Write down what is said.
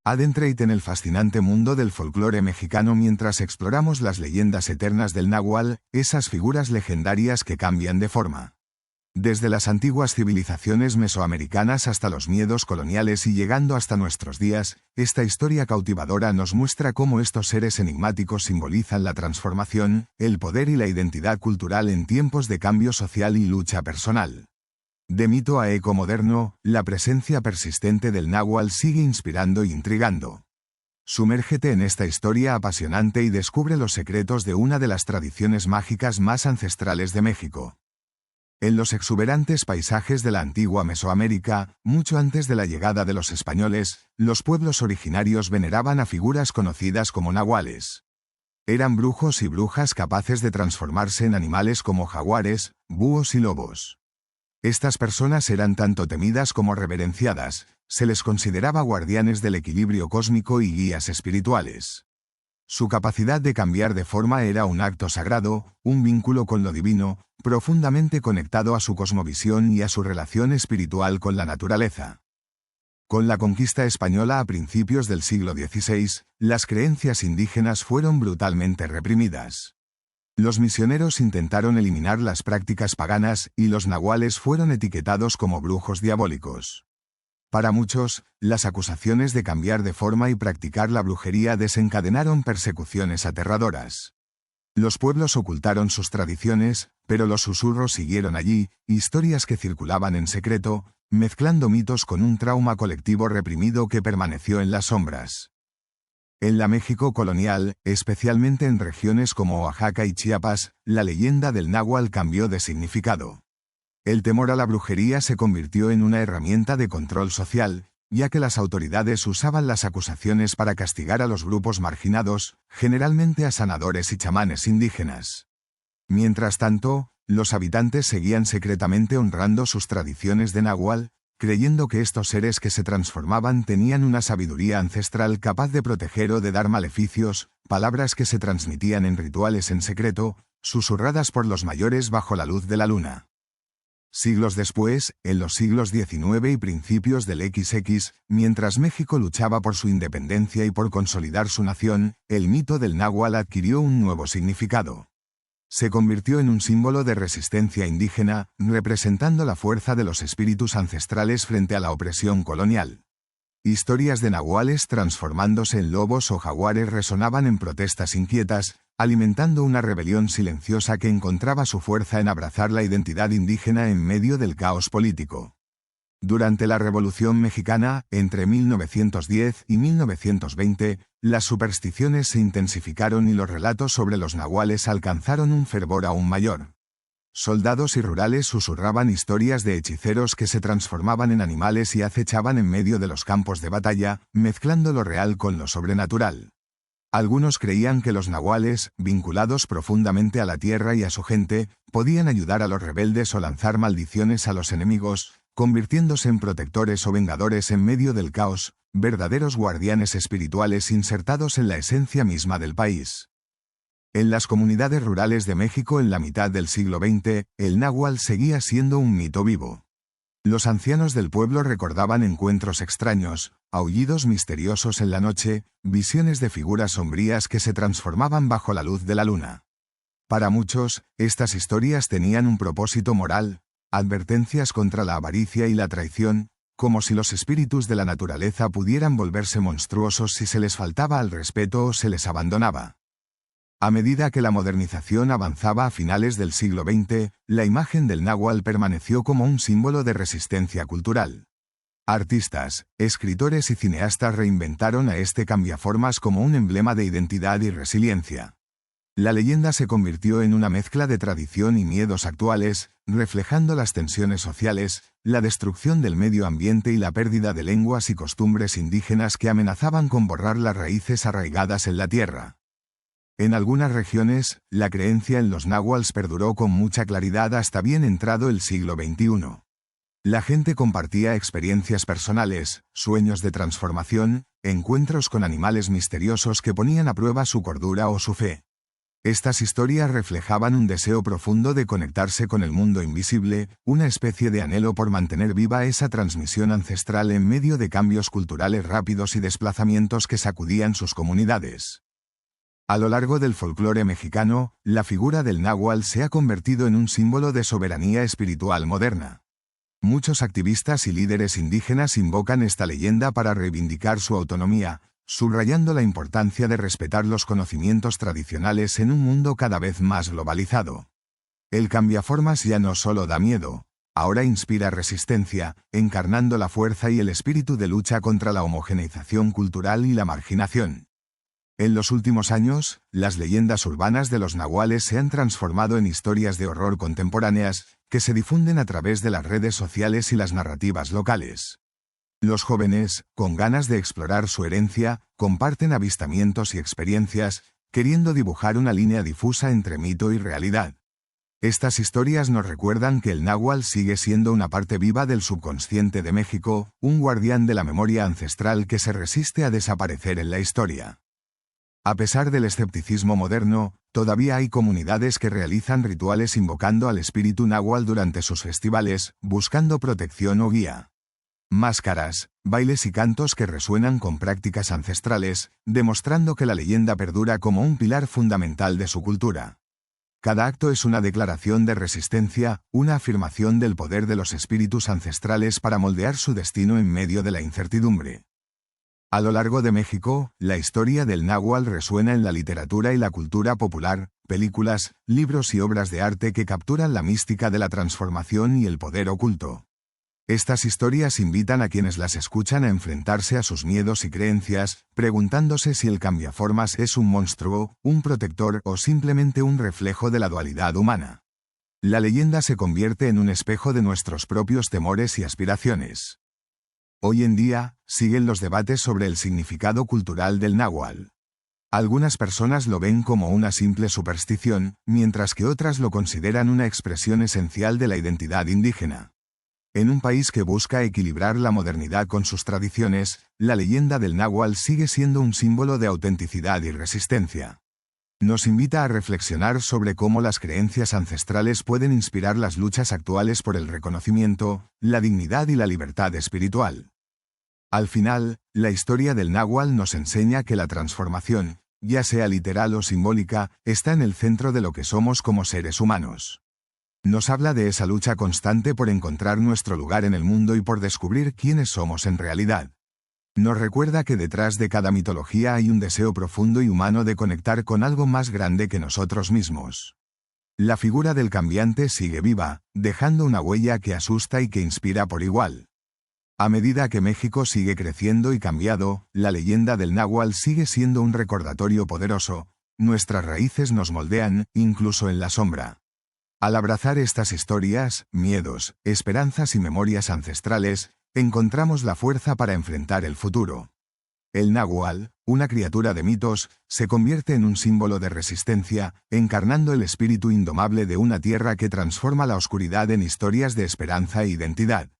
Adentrate en el fascinante mundo del folclore mexicano mientras exploramos las leyendas eternas del náhuatl, esas figuras legendarias que cambian de forma. Desde las antiguas civilizaciones mesoamericanas hasta los miedos coloniales y llegando hasta nuestros días, esta historia cautivadora nos muestra cómo estos seres enigmáticos simbolizan la transformación, el poder y la identidad cultural en tiempos de cambio social y lucha personal. De mito a eco moderno, la presencia persistente del náhuatl sigue inspirando e intrigando. Sumérgete en esta historia apasionante y descubre los secretos de una de las tradiciones mágicas más ancestrales de México. En los exuberantes paisajes de la antigua Mesoamérica, mucho antes de la llegada de los españoles, los pueblos originarios veneraban a figuras conocidas como nahuales. Eran brujos y brujas capaces de transformarse en animales como jaguares, búhos y lobos. Estas personas eran tanto temidas como reverenciadas, se les consideraba guardianes del equilibrio cósmico y guías espirituales. Su capacidad de cambiar de forma era un acto sagrado, un vínculo con lo divino, profundamente conectado a su cosmovisión y a su relación espiritual con la naturaleza. Con la conquista española a principios del siglo XVI, las creencias indígenas fueron brutalmente reprimidas. Los misioneros intentaron eliminar las prácticas paganas y los nahuales fueron etiquetados como brujos diabólicos. Para muchos, las acusaciones de cambiar de forma y practicar la brujería desencadenaron persecuciones aterradoras. Los pueblos ocultaron sus tradiciones, pero los susurros siguieron allí, historias que circulaban en secreto, mezclando mitos con un trauma colectivo reprimido que permaneció en las sombras. En la México colonial, especialmente en regiones como Oaxaca y Chiapas, la leyenda del náhuatl cambió de significado. El temor a la brujería se convirtió en una herramienta de control social, ya que las autoridades usaban las acusaciones para castigar a los grupos marginados, generalmente a sanadores y chamanes indígenas. Mientras tanto, los habitantes seguían secretamente honrando sus tradiciones de náhuatl, creyendo que estos seres que se transformaban tenían una sabiduría ancestral capaz de proteger o de dar maleficios, palabras que se transmitían en rituales en secreto, susurradas por los mayores bajo la luz de la luna. Siglos después, en los siglos XIX y principios del XX, mientras México luchaba por su independencia y por consolidar su nación, el mito del náhuatl adquirió un nuevo significado. Se convirtió en un símbolo de resistencia indígena, representando la fuerza de los espíritus ancestrales frente a la opresión colonial. Historias de nahuales transformándose en lobos o jaguares resonaban en protestas inquietas, alimentando una rebelión silenciosa que encontraba su fuerza en abrazar la identidad indígena en medio del caos político. Durante la Revolución Mexicana, entre 1910 y 1920, las supersticiones se intensificaron y los relatos sobre los nahuales alcanzaron un fervor aún mayor. Soldados y rurales susurraban historias de hechiceros que se transformaban en animales y acechaban en medio de los campos de batalla, mezclando lo real con lo sobrenatural. Algunos creían que los nahuales, vinculados profundamente a la tierra y a su gente, podían ayudar a los rebeldes o lanzar maldiciones a los enemigos, convirtiéndose en protectores o vengadores en medio del caos, verdaderos guardianes espirituales insertados en la esencia misma del país. En las comunidades rurales de México en la mitad del siglo XX, el náhuatl seguía siendo un mito vivo. Los ancianos del pueblo recordaban encuentros extraños, aullidos misteriosos en la noche, visiones de figuras sombrías que se transformaban bajo la luz de la luna. Para muchos, estas historias tenían un propósito moral, advertencias contra la avaricia y la traición, como si los espíritus de la naturaleza pudieran volverse monstruosos si se les faltaba al respeto o se les abandonaba. A medida que la modernización avanzaba a finales del siglo XX, la imagen del náhuatl permaneció como un símbolo de resistencia cultural. Artistas, escritores y cineastas reinventaron a este cambiaformas como un emblema de identidad y resiliencia. La leyenda se convirtió en una mezcla de tradición y miedos actuales, reflejando las tensiones sociales, la destrucción del medio ambiente y la pérdida de lenguas y costumbres indígenas que amenazaban con borrar las raíces arraigadas en la tierra. En algunas regiones, la creencia en los náhuatls perduró con mucha claridad hasta bien entrado el siglo XXI. La gente compartía experiencias personales, sueños de transformación, encuentros con animales misteriosos que ponían a prueba su cordura o su fe. Estas historias reflejaban un deseo profundo de conectarse con el mundo invisible, una especie de anhelo por mantener viva esa transmisión ancestral en medio de cambios culturales rápidos y desplazamientos que sacudían sus comunidades. A lo largo del folclore mexicano, la figura del náhuatl se ha convertido en un símbolo de soberanía espiritual moderna. Muchos activistas y líderes indígenas invocan esta leyenda para reivindicar su autonomía, subrayando la importancia de respetar los conocimientos tradicionales en un mundo cada vez más globalizado. El cambiaformas ya no solo da miedo, ahora inspira resistencia, encarnando la fuerza y el espíritu de lucha contra la homogeneización cultural y la marginación. En los últimos años, las leyendas urbanas de los nahuales se han transformado en historias de horror contemporáneas, que se difunden a través de las redes sociales y las narrativas locales. Los jóvenes, con ganas de explorar su herencia, comparten avistamientos y experiencias, queriendo dibujar una línea difusa entre mito y realidad. Estas historias nos recuerdan que el náhuatl sigue siendo una parte viva del subconsciente de México, un guardián de la memoria ancestral que se resiste a desaparecer en la historia. A pesar del escepticismo moderno, todavía hay comunidades que realizan rituales invocando al espíritu náhuatl durante sus festivales, buscando protección o guía. Máscaras, bailes y cantos que resuenan con prácticas ancestrales, demostrando que la leyenda perdura como un pilar fundamental de su cultura. Cada acto es una declaración de resistencia, una afirmación del poder de los espíritus ancestrales para moldear su destino en medio de la incertidumbre. A lo largo de México, la historia del náhuatl resuena en la literatura y la cultura popular, películas, libros y obras de arte que capturan la mística de la transformación y el poder oculto. Estas historias invitan a quienes las escuchan a enfrentarse a sus miedos y creencias, preguntándose si el cambiaformas es un monstruo, un protector o simplemente un reflejo de la dualidad humana. La leyenda se convierte en un espejo de nuestros propios temores y aspiraciones. Hoy en día, siguen los debates sobre el significado cultural del náhuatl. Algunas personas lo ven como una simple superstición, mientras que otras lo consideran una expresión esencial de la identidad indígena. En un país que busca equilibrar la modernidad con sus tradiciones, la leyenda del náhuatl sigue siendo un símbolo de autenticidad y resistencia. Nos invita a reflexionar sobre cómo las creencias ancestrales pueden inspirar las luchas actuales por el reconocimiento, la dignidad y la libertad espiritual. Al final, la historia del náhuatl nos enseña que la transformación, ya sea literal o simbólica, está en el centro de lo que somos como seres humanos. Nos habla de esa lucha constante por encontrar nuestro lugar en el mundo y por descubrir quiénes somos en realidad. Nos recuerda que detrás de cada mitología hay un deseo profundo y humano de conectar con algo más grande que nosotros mismos. La figura del cambiante sigue viva, dejando una huella que asusta y que inspira por igual. A medida que México sigue creciendo y cambiado, la leyenda del náhuatl sigue siendo un recordatorio poderoso. Nuestras raíces nos moldean, incluso en la sombra. Al abrazar estas historias, miedos, esperanzas y memorias ancestrales, encontramos la fuerza para enfrentar el futuro. El náhuatl, una criatura de mitos, se convierte en un símbolo de resistencia, encarnando el espíritu indomable de una tierra que transforma la oscuridad en historias de esperanza e identidad.